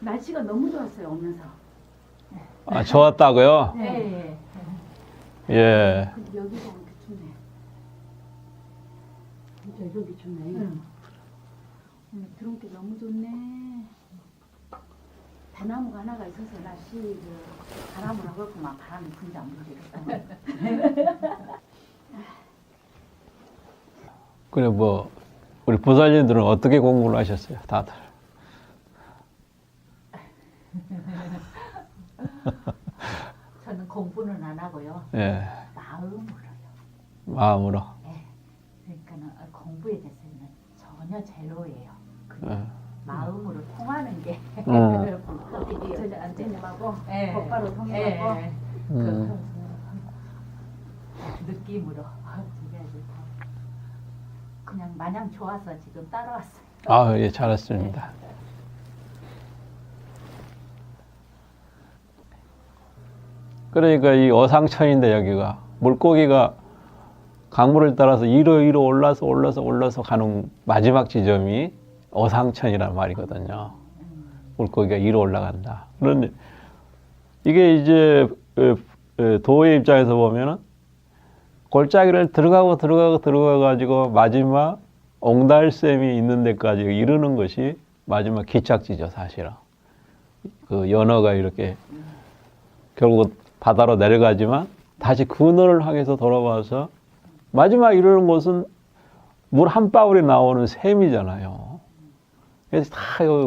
날씨가 너무 좋았어요, 오면서. 아, 좋았다고요? 네. 예. 근데 여기가 이렇게 춥네. 진짜 여기 춥네. 응. 들어온 게 너무 좋네. 대나무가 하나가 있어서 날씨 그 바람을 하고 막 바람이 분지 안 분지 이랬다. 그래 뭐 우리 부살님들은 어떻게 공부를 하셨어요, 다들? 저는 공부는 안 하고요. 예. 마음으로요. 마음으로. 네. 그러니까는 공부에 대해서는 전혀 제로예요. 그냥 예. 마음으로 통하는 게 불법이에요. 저 안재님하고 곧바로 통해가고 느낌으로 저게 아주 그냥 마냥 좋아서 지금 따라왔어요. 아, 예, 잘했습니다. 그러니까 이 어상천인데 여기가 물고기가 강물을 따라서 위로 올라서 가는 마지막 지점이 어상천이란 말이거든요. 물고기가 위로 올라간다. 그런데 이게 이제 도의 입장에서 보면은 골짜기를 들어가가지고 마지막 옹달샘이 있는 데까지 이르는 것이 마지막 기착지죠, 사실은. 그 연어가 이렇게 결국 바다로 내려가지만 다시 그늘을 향해서 돌아와서 마지막 이르는 곳은 물 한 방울이 나오는 샘이잖아요. 그래서 다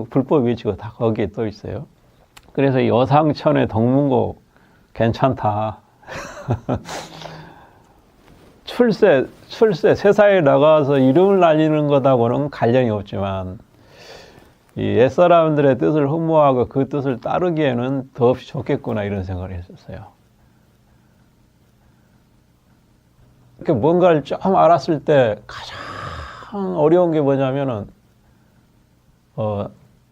불법 위치가 다 거기에 떠 있어요. 그래서 이 어상천의 덕문고 괜찮다. 출세, 세상에 나가서 이름을 날리는 것하고는 관련이 없지만, 이 옛사람들의 뜻을 흠모하고 그 뜻을 따르기에는 더없이 좋겠구나, 이런 생각을 했었어요. 이렇게 뭔가를 좀 알았을 때 가장 어려운 게 뭐냐면은,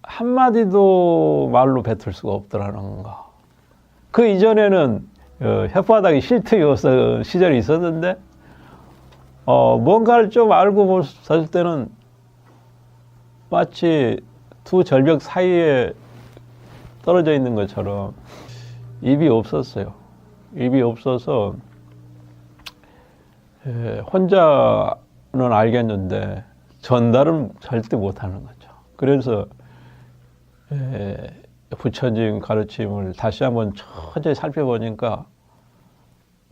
한마디도 말로 뱉을 수가 없더라는 거. 그 이전에는 혓바닥이 실트였던 시절이 있었는데, 뭔가를 좀 알고 봤을 때는 마치 두 절벽 사이에 떨어져 있는 것처럼 입이 없었어요. 입이 없어서 혼자는 알겠는데 전달은 절대 못하는 거죠. 그래서 부처님 가르침을 다시 한번 천천히 살펴보니까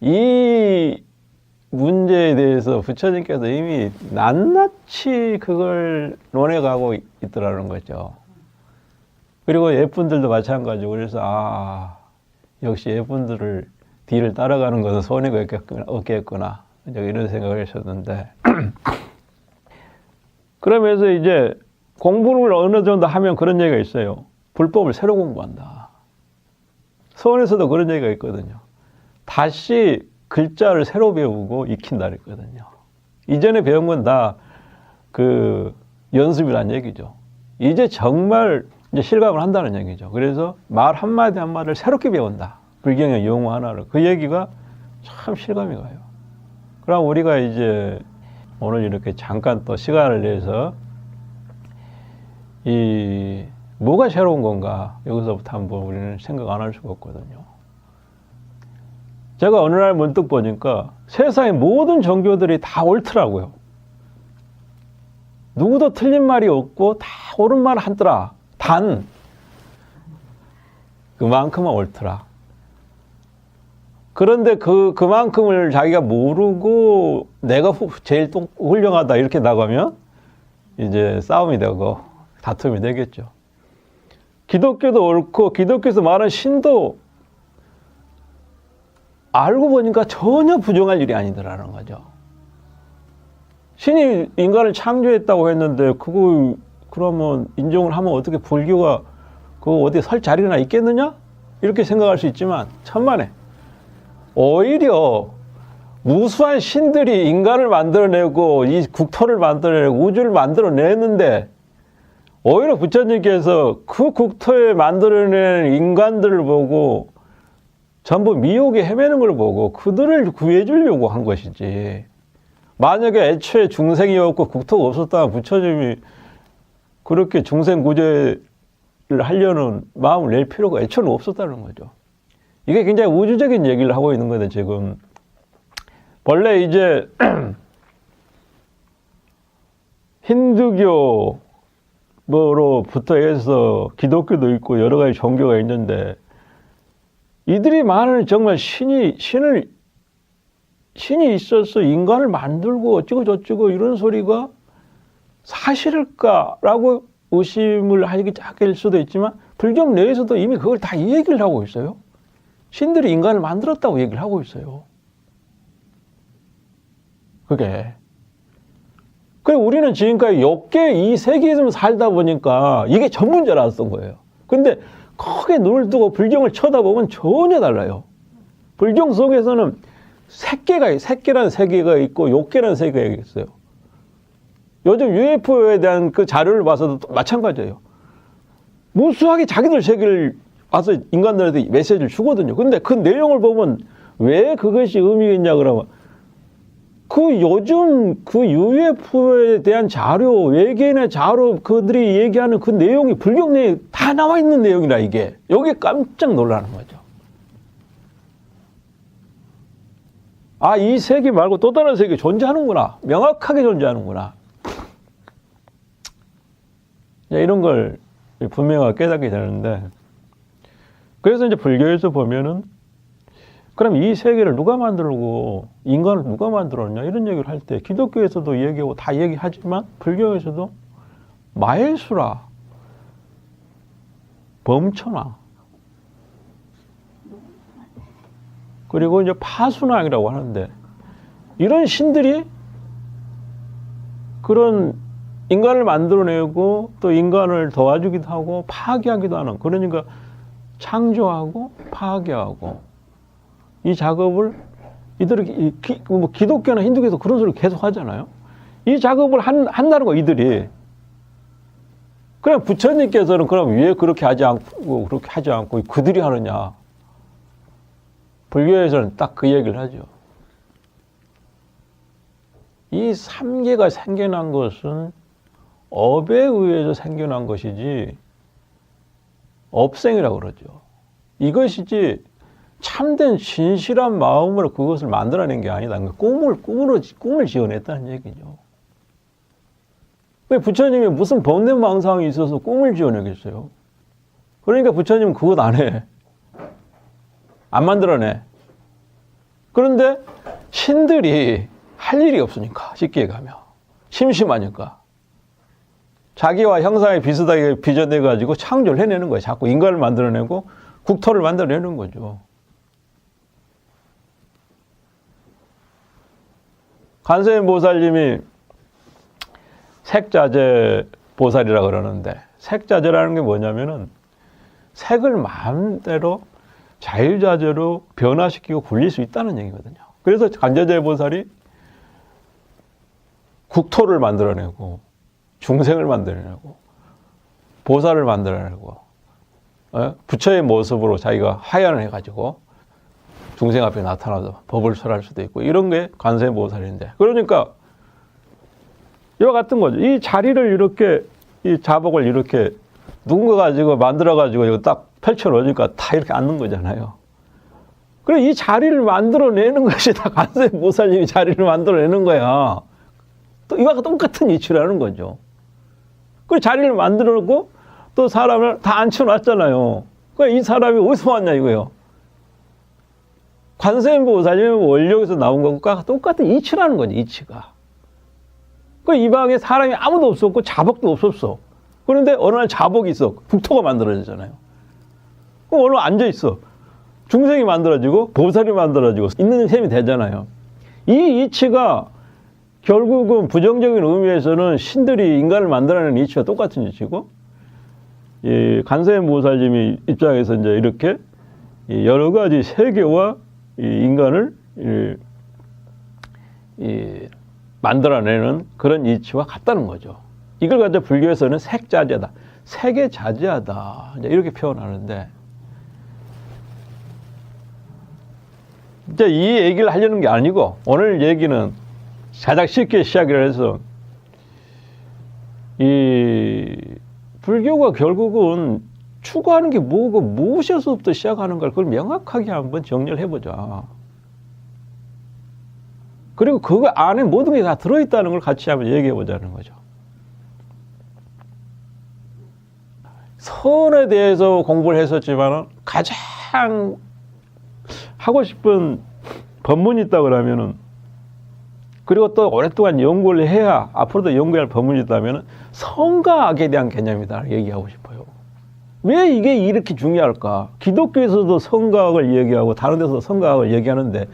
이 문제에 대해서 부처님께서 이미 낱낱이 그걸 논해가고 있더라는 거죠. 그리고 예쁜들도 마찬가지고, 그래서 역시 예쁜들을 뒤를 따라가는 것은 손해가 없겠구나 이런 생각을 하셨는데 그러면서 이제 공부를 어느 정도 하면 그런 얘기가 있어요. 불법을 새로 공부한다. 서원에서도 그런 얘기가 있거든요. 다시 글자를 새로 배우고 익힌다 그랬거든요. 이전에 배운 건 다 그 연습이란 얘기죠. 이제 정말 이제 실감을 한다는 얘기죠. 그래서 말 한마디 한마디를 새롭게 배운다. 불경의 용어 하나를. 그 얘기가 참 실감이 가요. 그럼 우리가 이제 오늘 이렇게 잠깐 또 시간을 내서 이 뭐가 새로운 건가 여기서부터 한번 우리는 생각 안 할 수가 없거든요. 제가 어느 날 문득 보니까 세상의 모든 종교들이 다 옳더라고요. 누구도 틀린 말이 없고 다 옳은 말 하더라. 단 그만큼은 옳더라. 그런데 그만큼을 자기가 모르고 내가 제일 훌륭하다 이렇게 나가면 이제 싸움이 되고 다툼이 되겠죠. 기독교도 옳고 기독교에서 말하는 신도 알고 보니까 전혀 부정할 일이 아니더라는 거죠. 신이 인간을 창조했다고 했는데 그거 그러면 인정을 하면 어떻게 불교가 그거 어디 설 자리나 있겠느냐? 이렇게 생각할 수 있지만 천만에 오히려 무수한 신들이 인간을 만들어내고 이 국토를 만들어내고 우주를 만들어내는데 오히려 부처님께서 그 국토에 만들어낸 인간들을 보고 전부 미혹에 헤매는 걸 보고 그들을 구해주려고 한 것이지. 만약에 애초에 중생이 없고 국토가 없었다면 부처님이 그렇게 중생 구제를 하려는 마음을 낼 필요가 애초는 없었다는 거죠. 이게 굉장히 우주적인 얘기를 하고 있는 거거든요, 지금. 본래 이제 힌두교로부터 해서 기독교도 있고 여러 가지 종교가 있는데 이들이 말하는 정말 신이 있어서 인간을 만들고 어쩌고 저쩌고 이런 소리가 사실일까라고 의심을 하기 할 수도 있지만 불교 내에서도 이미 그걸 다 얘기를 하고 있어요. 신들이 인간을 만들었다고 얘기를 하고 있어요. 그게. 그래 우리는 지금까지 욕계 이 세계에서 살다 보니까 이게 전문 줄 알았던 거예요. 근데 크게 눈을 뜨고 불경을 쳐다보면 전혀 달라요. 불경 속에서는 색계라는 세계가 있고 욕계라는 세계가 있어요. 요즘 UFO에 대한 그 자료를 봐서도 마찬가지예요. 무수하게 자기들 세계를 와서 인간들한테 메시지를 주거든요. 근데 그 내용을 보면 왜 그것이 의미가 있냐 그러면 그 요즘 그 UFO에 대한 자료, 외계인의 자료 그들이 얘기하는 그 내용이 불경 내에 다 나와 있는 내용이라 이게. 여기에 깜짝 놀라는 거죠. 아, 이 세계 말고 또 다른 세계 존재하는구나. 명확하게 존재하는구나. 이런 걸 분명하게 깨닫게 되는데 그래서 이제 불교에서 보면은 그럼 이 세계를 누가 만들고 인간을 누가 만들었냐 이런 얘기를 할 때 기독교에서도 얘기하고 다 얘기하지만 불교에서도 마해수라, 범천왕 그리고 이제 파수왕이라고 하는데 이런 신들이 그런 인간을 만들어내고 또 인간을 도와주기도 하고 파괴하기도 하는 그러니까 창조하고 파괴하고 이 작업을 이들이 기독교나 힌두교에서 그런 소리를 계속 하잖아요. 이 작업을 한다는 거 이들이. 그럼 부처님께서는 그럼 왜 그렇게 하지 않고 그들이 하느냐. 불교에서는 딱 그 얘기를 하죠. 이 삼계가 생겨난 것은 업에 의해서 생겨난 것이지 업생이라고 그러죠. 이것이지 참된 진실한 마음으로 그것을 만들어낸 게 아니다. 꿈을 지어냈다는 얘기죠. 왜 부처님이 무슨 법문망상이 있어서 꿈을 지어내겠어요? 그러니까 부처님은 그것 안 해. 안 만들어내. 그런데 신들이 할 일이 없으니까, 쉽게 얘기하면. 심심하니까. 자기와 형상에 비슷하게 빚어내가지고 창조를 해내는 거예요. 자꾸 인간을 만들어내고 국토를 만들어내는 거죠. 관세음 보살님이 색자재 보살이라고 그러는데 색자재라는 게 뭐냐면은 색을 마음대로 자유자재로 변화시키고 굴릴 수 있다는 얘기거든요. 그래서 관자재 보살이 국토를 만들어내고 중생을 만들어내고 보살을 만들어내고 부처의 모습으로 자기가 하연을 해가지고 중생 앞에 나타나서 법을 설할 수도 있고 이런 게 관세음보살인데 그러니까 이와 같은 거죠. 이 자리를 이렇게 이 자복을 이렇게 누군가 가지고 만들어 가지고 이거 딱 펼쳐 놓으니까 다 이렇게 앉는 거잖아요. 그래 이 자리를 만들어내는 것이 다 관세음보살님이 자리를 만들어내는 거야. 또 이와 똑같은 이치라는 거죠. 그 자리를 만들어 놓고 또 사람을 다 앉혀놨잖아요. 그러니까 이 사람이 어디서 왔냐 이거예요. 관세음보살님은 원력에서 나온 것과 똑같은 이치라는 거지, 이치가. 그 이 방에 사람이 아무도 없었고 자복도 없었어. 그런데 어느 날 자복이 있어. 국토가 만들어지잖아요. 그럼 어느 날 앉아있어. 중생이 만들어지고 보살이 만들어지고 있는 셈이 되잖아요. 이 이치가 결국은 부정적인 의미에서는 신들이 인간을 만들어내는 이치와 똑같은 이치고 이 관세음보살님이 입장에서 이제 이렇게 여러 가지 세계와 이 인간을 만들어내는 그런 이치와 같다는 거죠. 이걸 가지고 불교에서는 색자재다, 세계자재하다 이렇게 표현하는데 이제 이 얘기를 하려는 게 아니고 오늘 얘기는 가장 쉽게 시작을 해서 이 불교가 결국은 추구하는 게 뭐고 무엇에서부터 시작하는 걸 그걸 명확하게 한번 정리를 해보자. 그리고 그거 안에 모든 게 다 들어있다는 걸 같이 한번 얘기해 보자는 거죠. 선에 대해서 공부를 했었지만 가장 하고 싶은 법문이 있다 그러면은, 그리고 또 오랫동안 연구를 해야 앞으로도 연구할 법문이 있다면 선과 악에 대한 개념이다 얘기하고 싶어요. 왜 이게 이렇게 중요할까? 기독교에서도 선과 악을 얘기하고 다른 데서도 선과 악을 얘기하는데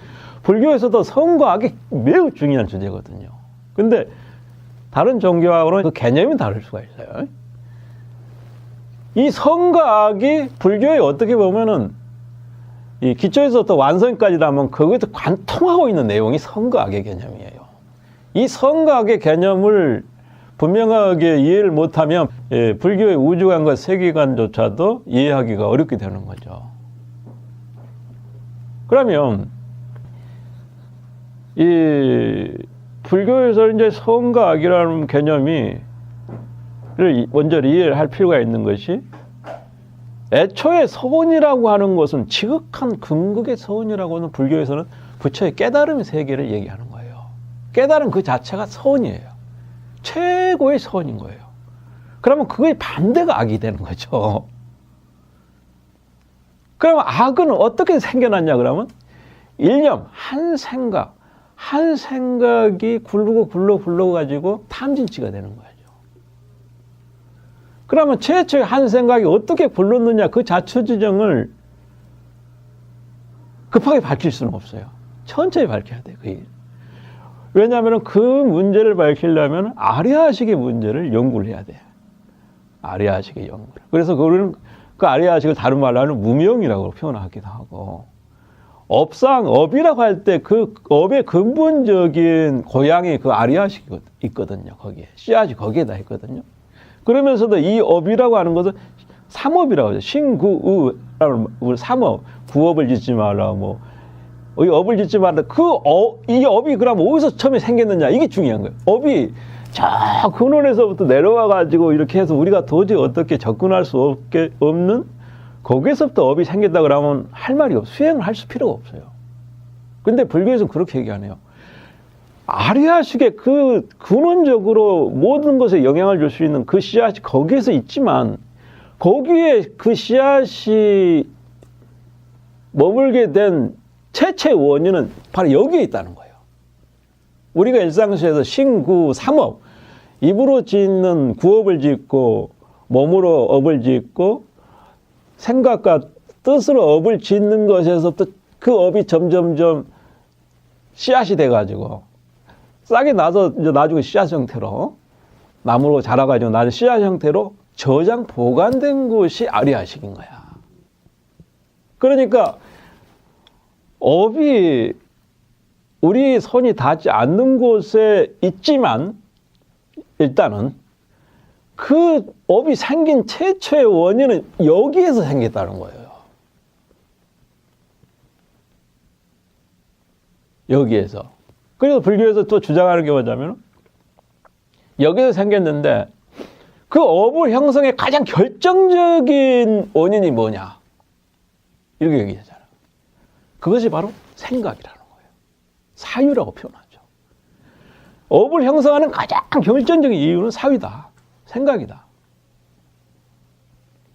불교에서도 선과 악이 매우 중요한 주제거든요. 근데 다른 종교하고는 그 개념이 다를 수가 있어요. 이 선과 악이 불교에 어떻게 보면은 이 기초에서부터 완성까지 하면 거기서 관통하고 있는 내용이 선과 악의 개념이에요. 이 선과 악의 개념을 분명하게 이해를 못하면 불교의 우주관과 세계관조차도 이해하기가 어렵게 되는 거죠. 그러면 이 불교에서 이제 선과 악이라는 개념이 먼저 이해를 할 필요가 있는 것이, 애초에 서원이라고 하는 것은 지극한 궁극의 서원이라고 하는 불교에서는 부처의 깨달음 세계를 얘기하는 거예요. 깨달음 그 자체가 서원이에요. 최고의 서원인 거예요. 그러면 그거의 반대가 악이 되는 거죠. 그러면 악은 어떻게 생겨났냐 그러면 일념, 한 생각이 굴러 가지고 탐진치가 되는 거죠. 그러면 최초의 한 생각이 어떻게 굴렀느냐 그 자초지정을 급하게 밝힐 수는 없어요. 천천히 밝혀야 돼요. 그 일. 왜냐하면 그 문제를 밝히려면 아리아식의 문제를 연구를 해야 돼요. 아리아식의 연구를. 그래서 그거는 그 아리아식을 다른 말로 하면 무명이라고 표현하기도 하고, 업이라고 할 때 그 업의 근본적인 고향이 그 아리아식이 있거든요. 거기에 씨앗이 거기에다 있거든요. 그러면서도 이 업이라고 하는 것은 삼업이라고 하죠. 신구의 삼업, 구업을 짓지 말라, 뭐 이 업을 짓지 말라. 이 업이 그럼 어디서 처음에 생겼느냐, 이게 중요한 거예요. 업이 저 근원에서부터 내려와 가지고 이렇게 해서 우리가 도저히 어떻게 접근할 수 없는 거기에서부터 업이 생겼다 그러면 할 말이 없어요. 수행을 할 필요가 없어요. 근데 불교에서는 그렇게 얘기 안 해요. 아리아식의 그 근원적으로 모든 것에 영향을 줄 수 있는 그 씨앗이 거기에서 있지만, 거기에 그 씨앗이 머물게 된 최초의 원인은 바로 여기에 있다는 거예요. 우리가 일상에서 신구 삼업, 입으로 짓는 구업을 짓고 몸으로 업을 짓고 생각과 뜻으로 업을 짓는 것에서부터 그 업이 점점점 씨앗이 돼가지고 싹이 나서 이제 나중에 씨앗 형태로 나무로 자라가지고 나중에 씨앗 형태로 저장 보관된 곳이 아리아식인 거야. 그러니까 업이 우리 손이 닿지 않는 곳에 있지만 일단은 그 업이 생긴 최초의 원인은 여기에서 생겼다는 거예요. 여기에서. 그래서 불교에서 또 주장하는 게 뭐냐면 여기서 생겼는데 그 업을 형성의 가장 결정적인 원인이 뭐냐, 이렇게 얘기하잖아요. 그것이 바로 생각이라는 거예요. 사유라고 표현하죠. 업을 형성하는 가장 결정적인 이유는 사유다, 생각이다.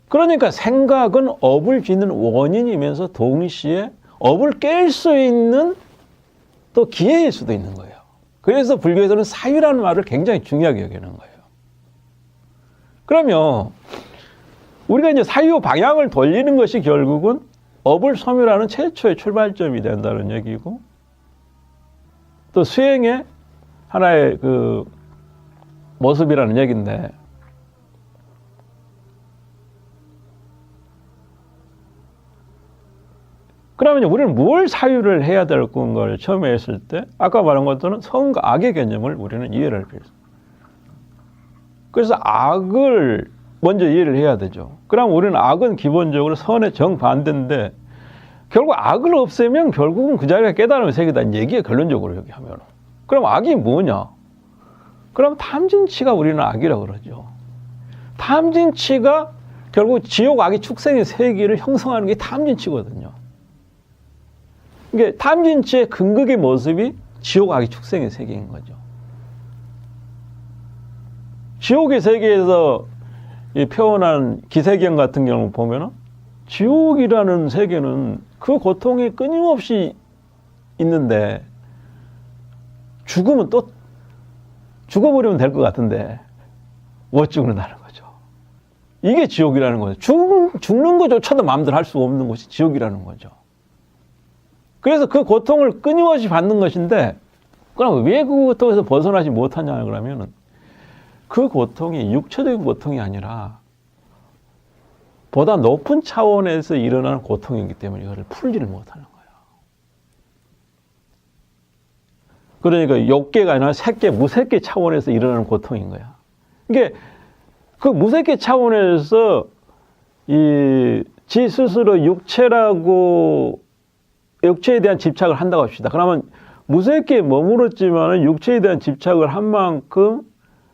그러니까 생각은 업을 짓는 원인이면서 동시에 업을 깰 수 있는 또 기회일 수도 있는 거예요. 그래서 불교에서는 사유라는 말을 굉장히 중요하게 여기는 거예요. 그러면 우리가 이제 사유 방향을 돌리는 것이 결국은 업을 소멸하는 최초의 출발점이 된다는 얘기고, 또 수행의 하나의 그 모습이라는 얘기인데, 그러면 우리는 뭘 사유를 해야 될 건가를 처음에 했을 때 아까 말한 것들은 선과 악의 개념을 우리는 이해를 할 필요가 있어요. 그래서 악을 먼저 이해를 해야 되죠. 그럼 우리는 악은 기본적으로 선의 정반대인데, 결국 악을 없애면 결국은 그 자리가 깨달음의 세계다 얘기에 결론적으로 여기 하면, 그럼 악이 뭐냐? 그럼 탐진치가 우리는 악이라고 그러죠. 탐진치가 결국 지옥 악의 축생의 세계를 형성하는 게 탐진치거든요. 그러니까 탐진치의 근극의 모습이 지옥 악의 축생의 세계인 거죠. 지옥의 세계에서 표현한 기세경 같은 경우 보면은 지옥이라는 세계는 그 고통이 끊임없이 있는데 죽으면 또 죽어버리면 될 것 같은데 못 죽는다는 거죠. 이게 지옥이라는 거죠. 죽는 것조차도 마음대로 할 수가 없는 것이 지옥이라는 거죠. 그래서 그 고통을 끊임없이 받는 것인데 그럼 왜 그 고통에서 벗어나지 못하냐 그러면은 그 고통이 육체적인 고통이 아니라 보다 높은 차원에서 일어나는 고통이기 때문에 이거를 풀지를 못하는 거예요. 그러니까 욕계가 아니라 색계, 무색계 차원에서 일어나는 고통인 거야. 이게 그 무색계 차원에서 지 스스로 육체에 대한 집착을 한다고 합시다. 그러면 무색계에 머물렀지만 육체에 대한 집착을 한 만큼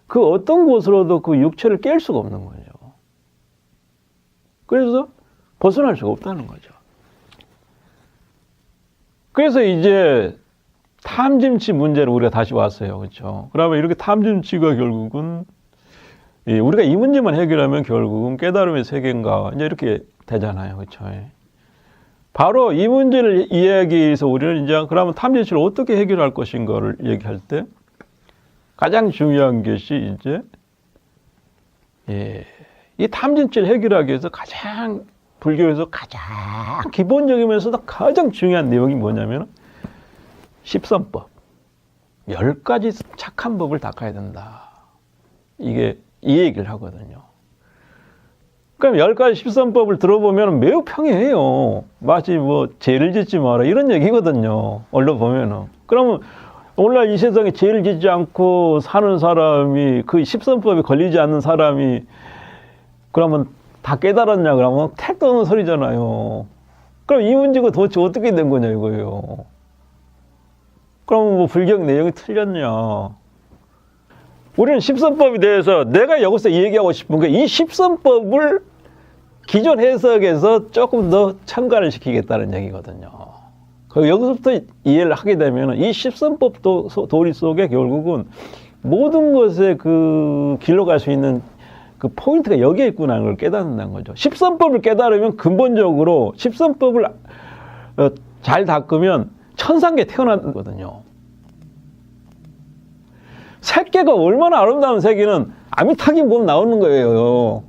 그 어떤 곳으로도 그 육체를 깰 수가 없는 거죠. 그래서 벗어날 수가 없다는 거죠. 그래서 이제 탐진치 문제로 우리가 다시 왔어요. 그렇죠? 그러면 이렇게 탐진치가 결국은 우리가 이 문제만 해결하면 결국은 깨달음의 세계인가 이제 이렇게 되잖아요. 그렇죠? 바로 이 문제를 이해하기 위해서 우리는 이제 그러면 탐진치를 어떻게 해결할 것인가를 얘기할 때 가장 중요한 것이 이제 이 탐진치를 해결하기 위해서 가장 불교에서 가장 기본적이면서도 가장 중요한 내용이 뭐냐면 십선법, 10가지 착한 법을 닦아야 된다. 이게 이 얘기를 하거든요. 그럼 10가지 십선법을 들어보면 매우 평이해요. 마치 뭐 죄를 짓지 마라 이런 얘기거든요. 얼른 보면은. 그러면 오늘날 이 세상에 죄를 짓지 않고 사는 사람이 그 십선법에 걸리지 않는 사람이 그러면 다 깨달았냐 그러면 택도 없는 소리잖아요. 그럼 이 문제가 도대체 어떻게 된 거냐 이거예요. 그럼 뭐 불경 내용이 틀렸냐. 우리는 십선법에 대해서 내가 여기서 얘기하고 싶은 게 이 십선법을 기존 해석에서 조금 더 첨가를 시키겠다는 얘기거든요. 여기서부터 이해를 하게 되면 이 십선법 도리 속에 결국은 모든 것에 그 길로 갈 수 있는 그 포인트가 여기에 있구나 걸 깨닫는다는 거죠. 십선법을 깨달으면 근본적으로 십선법을 잘 닦으면 천상계 태어나는 거거든요. 세계가 얼마나 아름다운 세계는 아미타기 보면 나오는 거예요.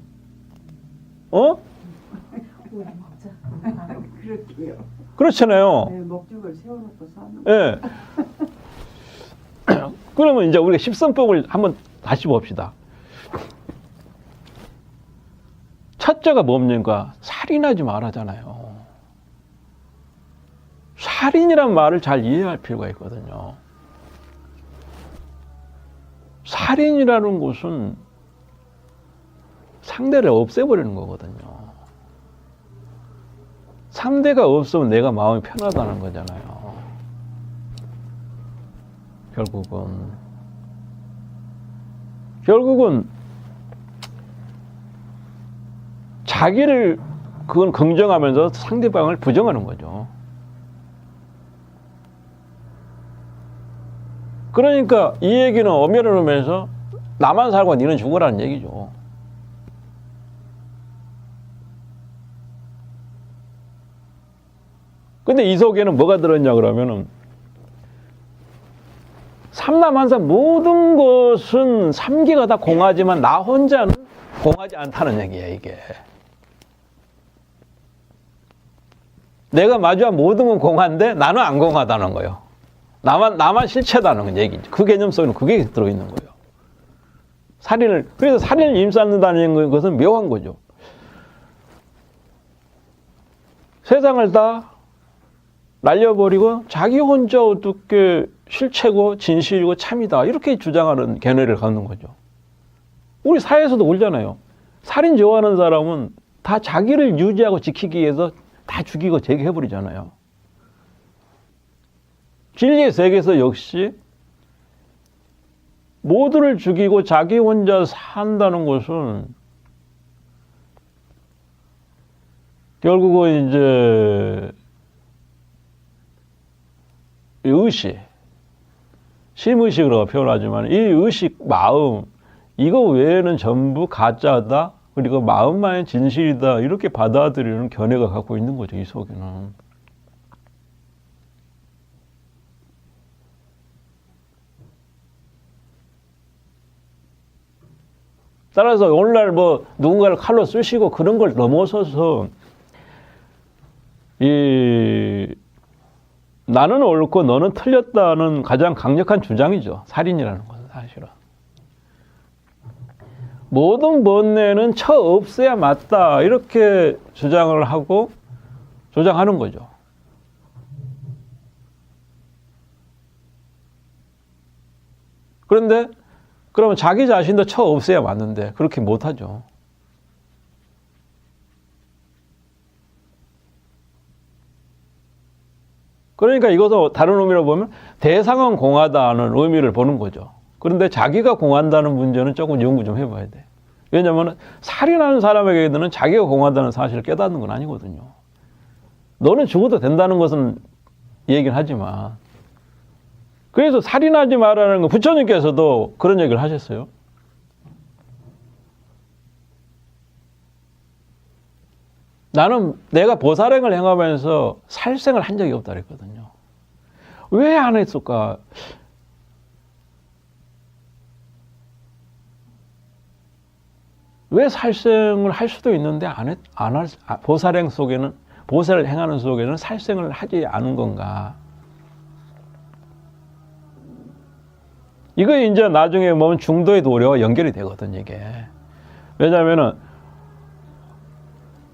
우리 먹자. 그럴게요. 그렇잖아요. 네, 목적을 세워놓고 사는. 예. 그러면 이제 우리가 십선법을 한번 다시 봅시다. 첫째가 뭡니까? 살인하지 말아잖아요. 살인이란 말을 잘 이해할 필요가 있거든요. 살인이라는 것은 상대를 없애버리는 거거든요. 상대가 없으면 내가 마음이 편하다는 거잖아요. 결국은 자기를 그건 긍정하면서 상대방을 부정하는 거죠. 그러니까 이 얘기는 엄연히 하면서 나만 살고 니는 죽어라는 얘기죠. 근데 이 속에는 뭐가 들었냐 그러면은 삼남한사 모든 것은 삼계가 다 공하지만 나 혼자는 공하지 않다는 얘기야 이게. 내가 마주한 모든 건 공한데 나는 안 공하다는 거예요. 나만 실체다는 얘기죠. 그 개념 속에는 그게 들어있는 거예요. 그래서 살인을 임쌓는다는 것은 묘한 거죠. 세상을 다 날려버리고 자기 혼자 어떻게 실체고 진실이고 참이다 이렇게 주장하는 견해를 갖는 거죠. 우리 사회에서도 울잖아요. 살인 좋아하는 사람은 다 자기를 유지하고 지키기 위해서 다 죽이고 제거해버리잖아요. 진리의 세계에서 역시 모두를 죽이고 자기 혼자 산다는 것은 결국은 이제 의식, 심의식으로 표현하지만 이 의식, 마음, 이거 외에는 전부 가짜다. 그리고 마음만이 진실이다. 이렇게 받아들이는 견해가 갖고 있는 거죠. 이 속에는. 따라서 오늘날 뭐 누군가를 칼로 쑤시고 그런 걸 넘어서서 이 나는 옳고 너는 틀렸다는 가장 강력한 주장이죠. 살인이라는 것은 사실은. 모든 번뇌는 처 없애야 맞다. 이렇게 주장을 하고 조장하는 거죠. 그런데 그러면 자기 자신도 처 없애야 맞는데 그렇게 못하죠. 그러니까 이것을 다른 의미로 보면 대상은 공하다는 의미를 보는 거죠. 그런데 자기가 공한다는 문제는 조금 연구 좀 해봐야 돼. 왜냐하면 살인하는 사람에게는 자기가 공하다는 사실을 깨닫는 건 아니거든요. 너는 죽어도 된다는 것은 얘기를 하지만 그래서 살인하지 말라는 거 부처님께서도 그런 얘기를 하셨어요. 나는 내가 보살행을 행하면서 살생을 한 적이 없다 그랬거든요. 왜 안 했을까? 왜 살생을 할 수도 있는데 보살행 속에는, 보살을 행하는 속에는 살생을 하지 않은 건가? 이거 이제 나중에 보면 중도의 도래와 연결이 되거든, 이게. 왜냐면은,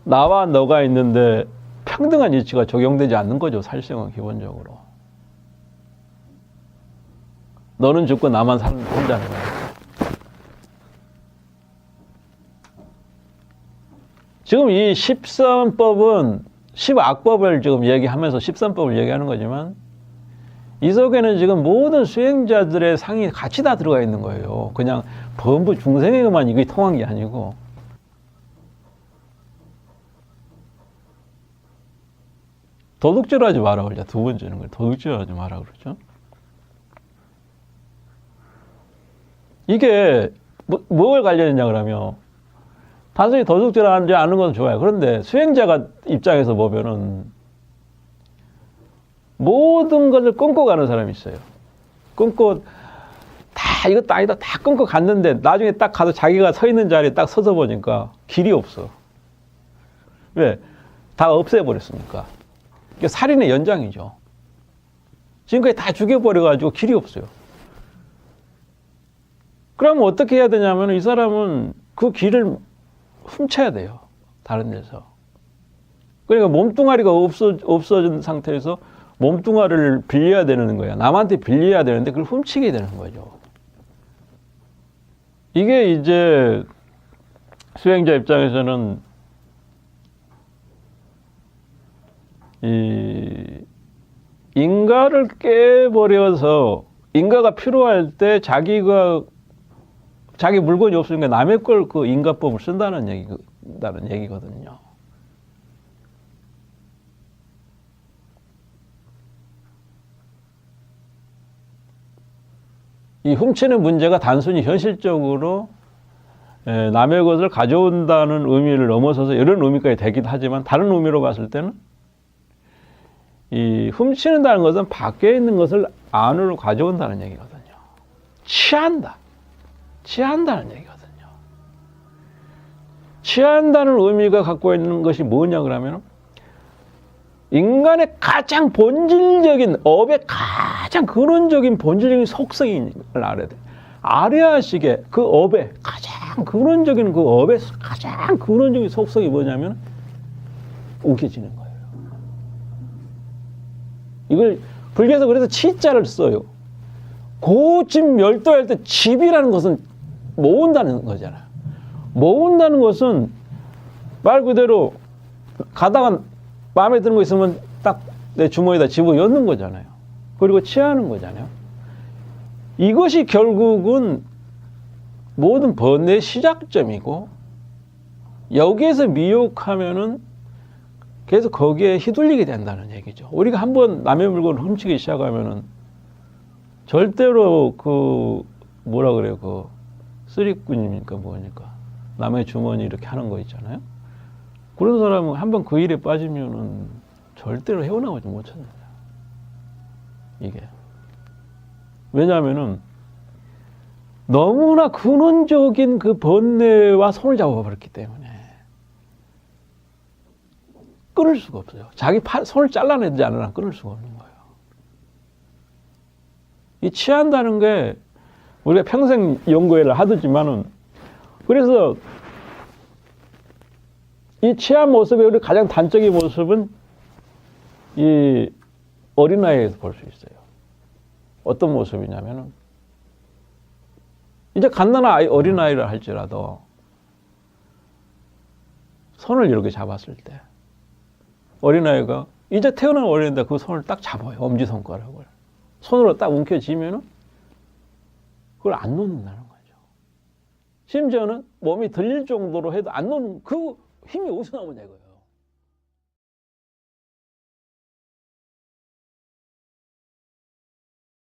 나와 너가 있는데 평등한 이치가 적용되지 않는 거죠, 살생은 기본적으로. 너는 죽고 나만 산다는 거야. 지금 이 십선법은 십악법을 지금 얘기하면서 십선법을 얘기하는 거지만 이 속에는 지금 모든 수행자들의 상이 같이 다 들어가 있는 거예요. 그냥 범부 중생에게만 이게 통한 게 아니고. 도둑질하지 마라 그러죠. 두 번째는 걸 도둑질하지 마라 그러죠. 이게 뭘 관련이냐 그러면 단순히 도둑질하지 않는 건 좋아요. 그런데 수행자가 입장에서 보면은 모든 것을 끊고 가는 사람이 있어요. 끊고 다 이것도 아니다 다 끊고 갔는데 나중에 딱 가서 자기가 서 있는 자리에 딱 서서 보니까 길이 없어. 왜? 다 없애버렸으니까. 이게 살인의 연장이죠. 지금까지 다 죽여버려가지고 길이 없어요. 그러면 어떻게 해야 되냐면 이 사람은 그 길을 훔쳐야 돼요. 다른 데서. 그러니까 몸뚱아리가 없어진 상태에서 몸뚱아리를 빌려야 되는 거야. 남한테 빌려야 되는데 그걸 훔치게 되는 거죠. 이게 이제 수행자 입장에서는 이 인가를 깨버려서 인가가 필요할 때 자기 물건이 없으니까 남의 걸 그 인가법을 쓴다는 얘기거든요. 이 훔치는 문제가 단순히 현실적으로 남의 것을 가져온다는 의미를 넘어서서 이런 의미까지 되기도 하지만 다른 의미로 봤을 때는 이 훔치는다는 것은 밖에 있는 것을 안으로 가져온다는 얘기거든요. 취한다는 얘기거든요. 취한다는 의미가 갖고 있는 것이 뭐냐 그러면 인간의 가장 본질적인 업의 가장 근원적인 본질적인 속성인 걸 알아야 돼. 아리아식의 그 업의 가장 근원적인 그 업의 가장 근원적인 속성이 뭐냐면 우겨지는 거예요. 이걸 불교에서 그래서 치자를 써요. 고집 멸도할 때 집이라는 것은 모은다는 거잖아요. 모은다는 것은 말 그대로 가다가 마음에 드는 거 있으면 딱 내 주머니에다 집어넣는 거잖아요. 그리고 취하는 거잖아요. 이것이 결국은 모든 번뇌의 시작점이고 여기에서 미혹하면은 그래서 거기에 휘둘리게 된다는 얘기죠. 우리가 한번 남의 물건을 훔치기 시작하면은 절대로 그 뭐라 그래요, 그 쓰리꾼입니까 뭐니까 남의 주머니 이렇게 하는 거 있잖아요. 그런 사람은 한번 그 일에 빠지면은 절대로 헤어나오지 못합니다. 이게 왜냐하면은 너무나 근원적인 그 번뇌와 손을 잡아버렸기 때문에 끊을 수가 없어요. 자기 손을 잘라내지 않으면 안 끊을 수가 없는 거예요. 이 취한다는 게 우리가 평생 연구를 하더지만은 그래서 이 취한 모습의 우리 가장 단적인 모습은 이 어린아이에서 볼 수 있어요. 어떤 모습이냐면은 이제 갓난아이 어린아이를 할지라도 손을 이렇게 잡았을 때 어린아이가 이제 태어난 어린인데 그 손을 딱 잡아요. 엄지손가락을. 손으로 딱 움켜쥐면은 그걸 안 놓는다는 거죠. 심지어는 몸이 들릴 정도로 해도 안 놓는 그 힘이 어디서 나오냐 이거예요.